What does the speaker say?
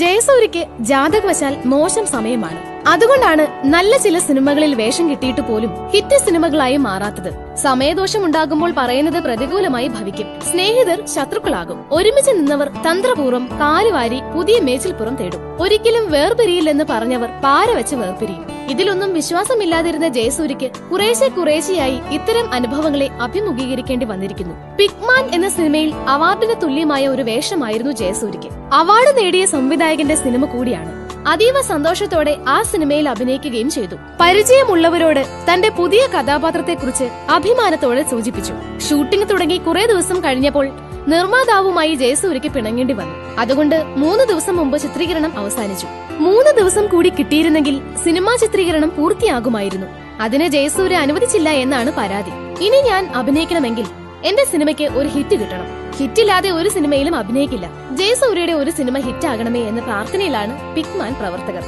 ജയസൂര്യക്ക് ജാതകവശാൽ മോശം സമയമാണ്. അതുകൊണ്ടാണ് നല്ല ചില സിനിമകളിൽ വേഷം കിട്ടിയിട്ട് പോലും ഹിറ്റ് സിനിമകളായി മാറാത്തത്. സമയദോഷം ഉണ്ടാകുമ്പോൾ പറയുന്നത് പ്രതികൂലമായി ഭവിക്കും. സ്നേഹിതർ ശത്രുക്കളാകും. ഒരുമിച്ച് നിന്നവർ തന്ത്രപൂർവ്വം കാലുവാരി പുതിയ മേച്ചിൽപ്പുറം തേടും. ഒരിക്കലും വേർപിരിയില്ലെന്ന് പറഞ്ഞവർ പാരവെച്ച് വേർപിരിയും. ഇതിലൊന്നും വിശ്വാസമില്ലാതിരുന്ന ജയസൂര്യക്ക് കുറേശ്ശെയായി ഇത്തരം അനുഭവങ്ങളെ അഭിമുഖീകരിക്കേണ്ടി വന്നിരിക്കുന്നു. പിഗ്മാൻ എന്ന സിനിമയിൽ അവാർഡിന് തുല്യമായ ഒരു വേഷമായിരുന്നു ജയസൂര്യക്ക്. അവാർഡ് നേടിയ സംവിധായകന്റെ സിനിമ കൂടിയാണ്. അതീവ സന്തോഷത്തോടെ ആ സിനിമയിൽ അഭിനയിക്കുകയും ചെയ്തു. പരിചയമുള്ളവരോട് തന്റെ പുതിയ കഥാപാത്രത്തെക്കുറിച്ച് അഭിമാനത്തോടെ സൂചിപ്പിച്ചു. ഷൂട്ടിംഗ് തുടങ്ങി കുറെ ദിവസം കഴിഞ്ഞപ്പോൾ നിർമ്മാതാവുമായി ജയസൂര്യക്ക് പിണങ്ങേണ്ടി വന്നു. അതുകൊണ്ട് 3 ദിവസം മുമ്പ് ചിത്രീകരണം അവസാനിച്ചു. 3 ദിവസം കൂടി കിട്ടിയിരുന്നെങ്കിൽ സിനിമാ ചിത്രീകരണം പൂർത്തിയാകുമായിരുന്നു. അതിന് ജയസൂര്യ അനുവദിച്ചില്ല എന്നാണ് പരാതി. ഇനി ഞാൻ അഭിനയിക്കണമെങ്കിൽ എന്റെ സിനിമയ്ക്ക് ഒരു ഹിറ്റ് കിട്ടണം. ഹിറ്റില്ലാതെ ഒരു സിനിമയിലും അഭിനയിക്കില്ല. ജയസൂര്യയുടെ ഒരു സിനിമ ഹിറ്റാകണമേ എന്ന പ്രാർത്ഥനയിലാണ് പിഗ്മാൻ പ്രവർത്തകർ.